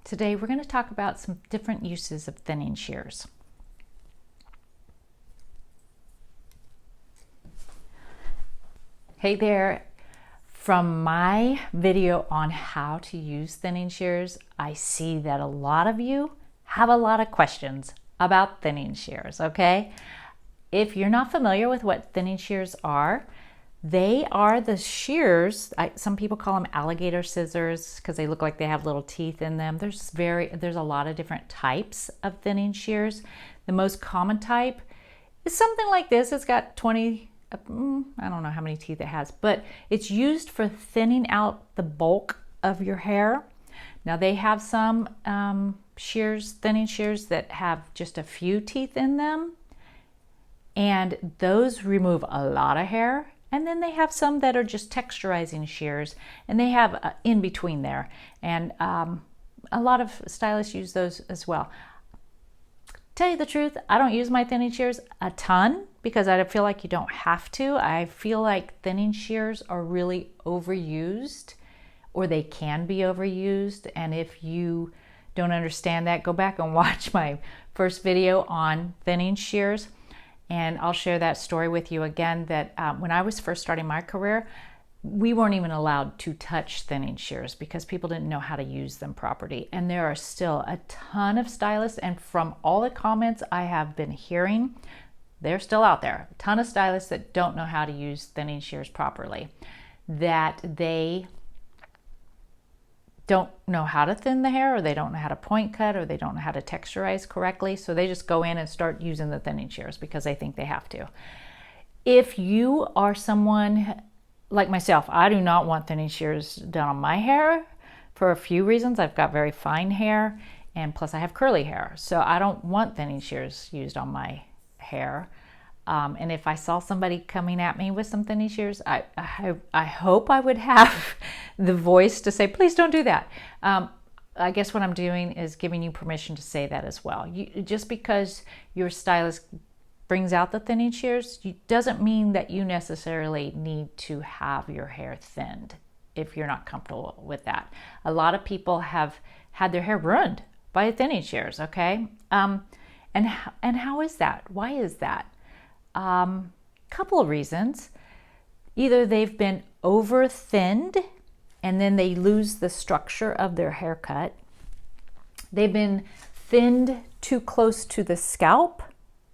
Today we're going to talk about some different uses of thinning shears. Hey there, from my video on how to use thinning shears, I see that a lot of you have a lot of questions about thinning shears, okay? If you're not familiar with what thinning shears are, they are the shears, some people call them alligator scissors because they look like they have little teeth in them. There's a lot of different types of thinning shears. The most common type is something like this. It's got 20, I don't know how many teeth it has, but it's used for thinning out the bulk of your hair. Now they have some thinning shears that have just a few teeth in them, and those remove a lot of hair. And then they have some that are just texturizing shears, and they have in between there. And a lot of stylists use those as well. Tell you the truth, I don't use my thinning shears a ton because I feel like you don't have to. I feel like thinning shears are really overused, or they can be overused. And if you don't understand that, go back and watch my first video on thinning shears. And I'll share that story with you again, that when I was first starting my career, we weren't even allowed to touch thinning shears because people didn't know how to use them properly. And there are still a ton of stylists, and from all the comments I have been hearing, they're still out there. A ton of stylists that don't know how to use thinning shears properly, that they don't know how to thin the hair, or they don't know how to point cut, or they don't know how to texturize correctly. So they just go in and start using the thinning shears because they think they have to. If you are someone like myself, I do not want thinning shears done on my hair for a few reasons. I've got very fine hair, and plus I have curly hair. So I don't want thinning shears used on my hair. And if I saw somebody coming at me with some thinning shears, I hope I would have the voice to say, please don't do that. I guess what I'm doing is giving you permission to say that as well. Just because your stylist brings out the thinning shears doesn't mean that you necessarily need to have your hair thinned if you're not comfortable with that. A lot of people have had their hair ruined by thinning shears, okay? And how is that? Why is that? Couple of reasons. Either they've been over thinned and then they lose the structure of their haircut. They've been thinned too close to the scalp,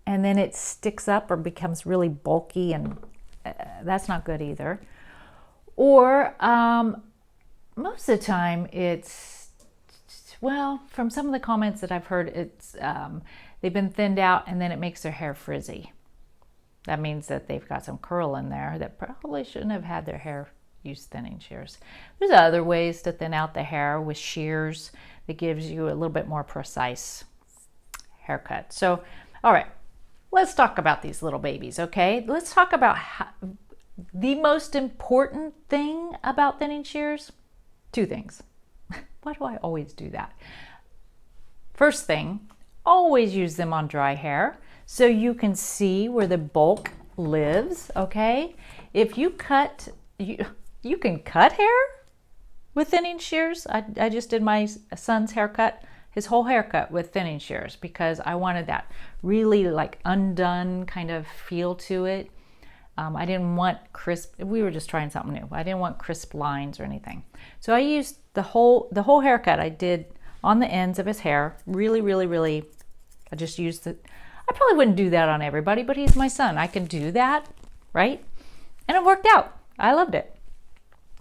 and then it sticks up or becomes really bulky, and that's not good either. Or most of the time it's, well, from some of the comments that I've heard, it's they've been thinned out and then it makes their hair frizzy. That means that they've got some curl in there that probably shouldn't have had their hair use thinning shears. There's other ways to thin out the hair with shears that gives you a little bit more precise haircut. So, all right, let's talk about these little babies, okay? Let's talk about the most important thing about thinning shears. Two things. Why do I always do that? First thing, always use them on dry hair so you can see where the bulk lives, okay? If you cut, you can cut hair with thinning shears. I just did my son's haircut, his whole haircut with thinning shears, because I wanted that really like undone kind of feel to it. I didn't want crisp, we were just trying something new. I didn't want crisp lines or anything. So I used the whole haircut I did on the ends of his hair. Really, I just used it. I probably wouldn't do that on everybody, but he's my son. I can do that, right? And it worked out. I loved it.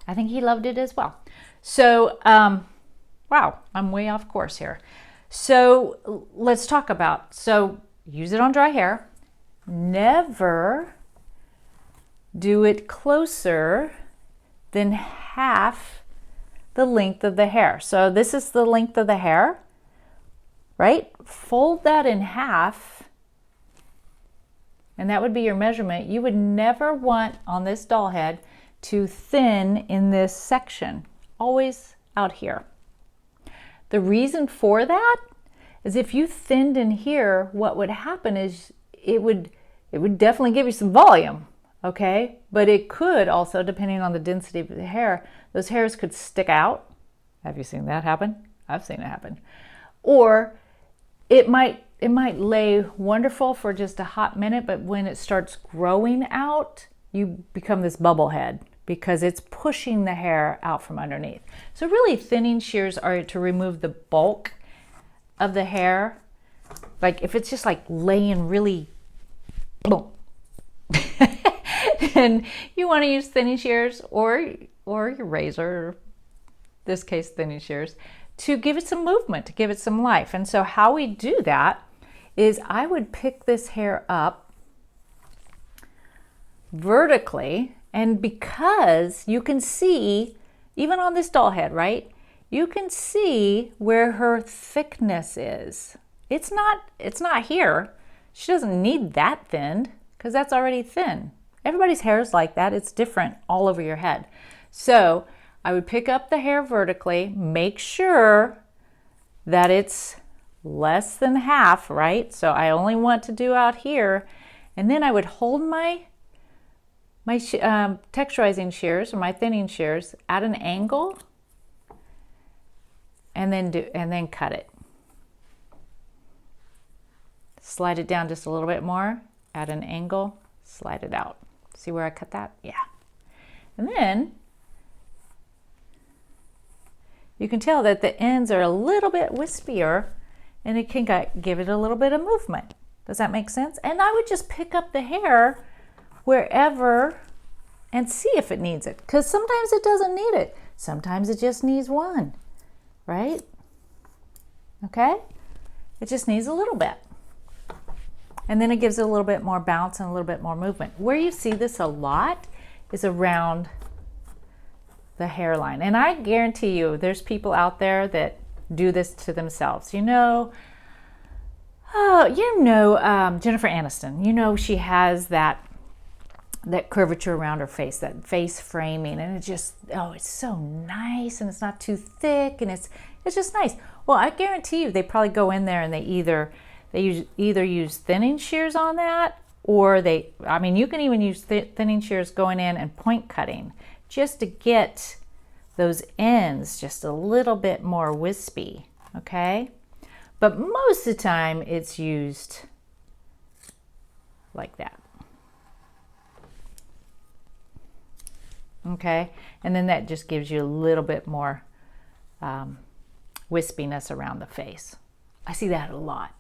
I think he loved it as well. So, wow, I'm way off course here. So let's talk about, so use it on dry hair. Never do it closer than half the length of the hair. So this is the length of the hair, right? Fold that in half, and that would be your measurement. You would never want on this doll head to thin in this section, always out here. The reason for that is if you thinned in here, what would happen is it would definitely give you some volume, okay? But it could also, depending on the density of the hair, those hairs could stick out. Have you seen that happen? I've seen it happen. Or it might lay wonderful for just a hot minute, but when it starts growing out, you become this bubble head because it's pushing the hair out from underneath. So really, thinning shears are to remove the bulk of the hair. Like if it's just like laying really, boom, then you want to use thinning shears or your razor, in this case thinning shears, to give it some movement, to give it some life. And so how we do that is I would pick this hair up vertically, and because you can see, even on this doll head, right? You can see where her thickness is. It's not here. She doesn't need that thinned because that's already thin. Everybody's hair is like that. It's different all over your head. So I would pick up the hair vertically, make sure that it's less than half, right? So I only want to do out here. And then I would hold my texturizing shears or my thinning shears at an angle and then cut it. Slide it down just a little bit more at an angle, slide it out. See where I cut that? Yeah. And then you can tell that the ends are a little bit wispier and it can give it a little bit of movement. Does that make sense? And I would just pick up the hair wherever and see if it needs it. Because sometimes it doesn't need it. Sometimes it just needs one, right? Okay? It just needs a little bit. And then it gives it a little bit more bounce and a little bit more movement. Where you see this a lot is around the hairline. And I guarantee you there's people out there that do this to themselves. Jennifer Aniston, she has that curvature around her face, that face framing, and it's so nice, and it's not too thick, and it's just nice. Well, I guarantee you they probably go in there and they either use thinning shears on that, or you can even use thinning shears going in and point cutting just to get those ends just a little bit more wispy, okay? But most of the time it's used like that. Okay, and then that just gives you a little bit more wispiness around the face. I see that a lot.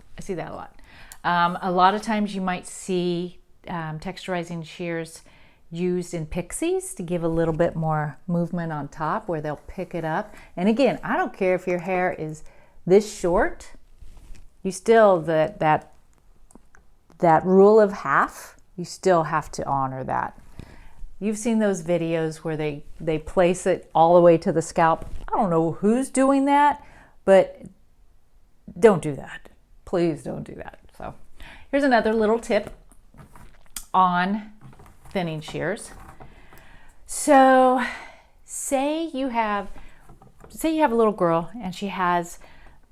A lot of times you might see texturizing shears used in pixies to give a little bit more movement on top where they'll pick it up. And again, I don't care if your hair is this short, you still, that rule of half, you still have to honor that. You've seen those videos where they place it all the way to the scalp. I don't know who's doing that, but don't do that. Please don't do that. So here's another little tip on thinning shears. So say you have a little girl and she has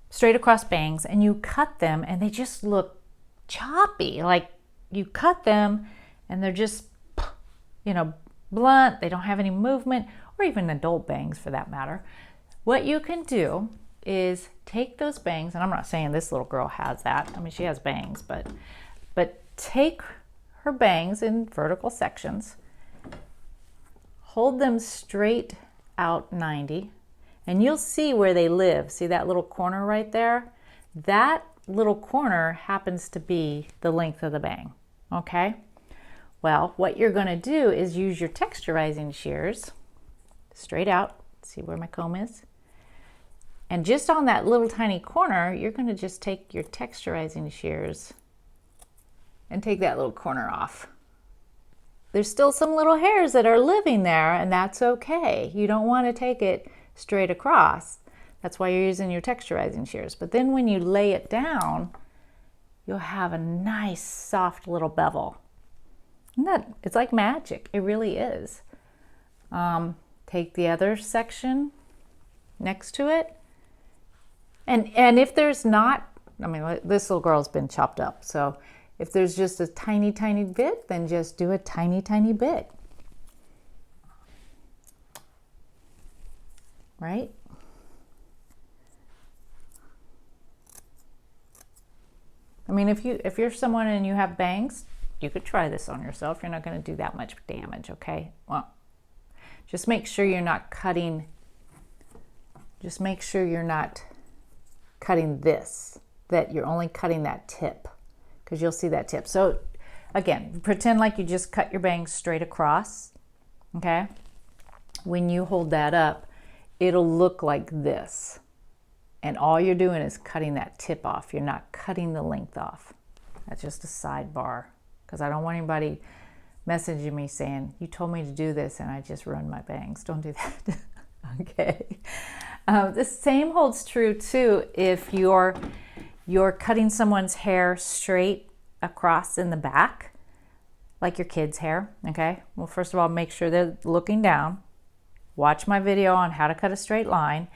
straight across bangs and you cut them and they just look choppy. Like you cut them and they're just, blunt, they don't have any movement, or even adult bangs for that matter. What you can do is take those bangs, and I'm not saying this little girl has that. She has bangs, but take her bangs in vertical sections, hold them straight out 90, and you'll see where they live. See that little corner right there? That little corner happens to be the length of the bang, okay? Well, what you're going to do is use your texturizing shears straight out. See where my comb is? And just on that little tiny corner, you're going to just take your texturizing shears and take that little corner off. There's still some little hairs that are living there, and that's okay. You don't want to take it straight across. That's why you're using your texturizing shears. But then when you lay it down, you'll have a nice, soft little bevel. It's like magic. It really is. Take the other section next to it. And if there's not, this little girl's been chopped up. So if there's just a tiny, tiny bit, then just do a tiny, tiny bit. Right? mean, if you're someone and you have bangs, you could try this on yourself. You're not going to do that much damage, okay? Well, just make sure you're not cutting. Just make sure you're not cutting this. That you're only cutting that tip, because you'll see that tip. So again, pretend like you just cut your bangs straight across, okay? When you hold that up, it'll look like this. And all you're doing is cutting that tip off. You're not cutting the length off. That's just a sidebar, because I don't want anybody messaging me saying, you told me to do this and I just ruined my bangs. Don't do that. Okay. The same holds true too if you're cutting someone's hair straight across in the back, like your kid's hair, okay? Well, first of all, make sure they're looking down. Watch my video on how to cut a straight line.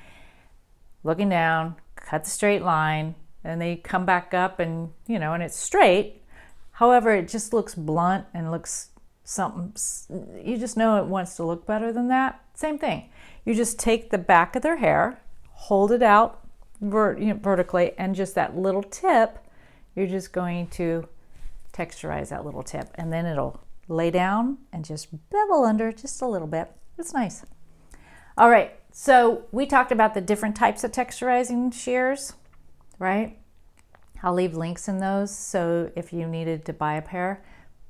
Looking down, cut the straight line, and they come back up and, and it's straight. However, it just looks blunt and looks something, you just know it wants to look better than that. Same thing. You just take the back of their hair, hold it out vertically, and just that little tip, you're just going to texturize that little tip, and then it'll lay down and just bevel under just a little bit. It's nice. All right, so we talked about the different types of texturizing shears, right? I'll leave links in those, so if you needed to buy a pair,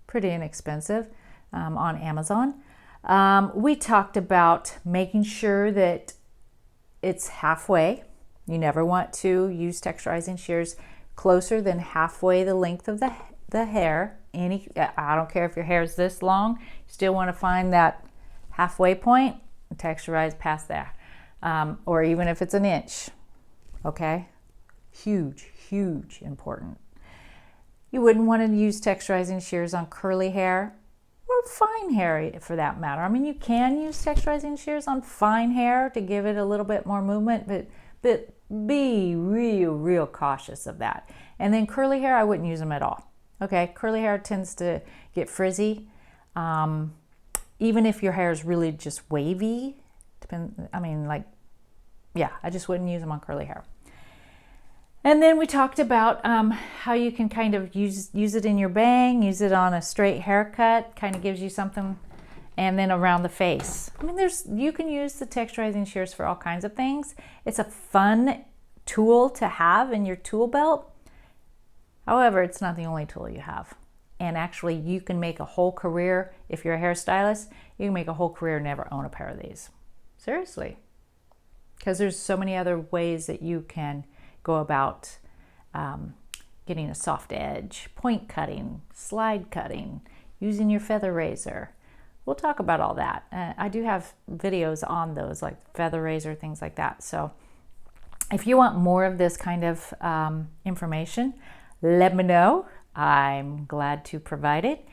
pretty inexpensive, on Amazon. We talked about making sure that it's halfway. You never want to use texturizing shears closer than halfway the length of the hair. I don't care if your hair is this long, you still want to find that halfway point and texturize past there. Or even if it's an inch, okay? Huge, important. You wouldn't want to use texturizing shears on curly hair or fine hair for that matter. I mean, you can use texturizing shears on fine hair to give it a little bit more movement, but be real cautious of that. And then curly hair, I wouldn't use them at all. Okay, curly hair tends to get frizzy. Even if your hair is really just wavy, I just wouldn't use them on curly hair. And then we talked about how you can kind of use it in your bang, use it on a straight haircut, kind of gives you something, and then around the face. I mean, you can use the texturizing shears for all kinds of things. It's a fun tool to have in your tool belt. However, it's not the only tool you have. And actually, you can make a whole career, if you're a hairstylist, you can make a whole career and never own a pair of these. Seriously. Because there's so many other ways that you can go about getting a soft edge, point cutting, slide cutting, using your feather razor. We'll talk about all that. I do have videos on those, like feather razor, things like that. So if you want more of this kind of information, let me know. I'm glad to provide it.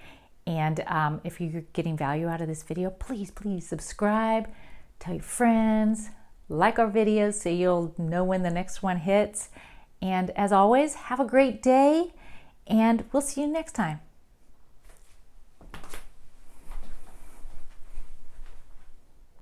And if you're getting value out of this video, please subscribe, tell your friends, like our videos so you'll know when the next one hits. And as always, have a great day, and we'll see you next time.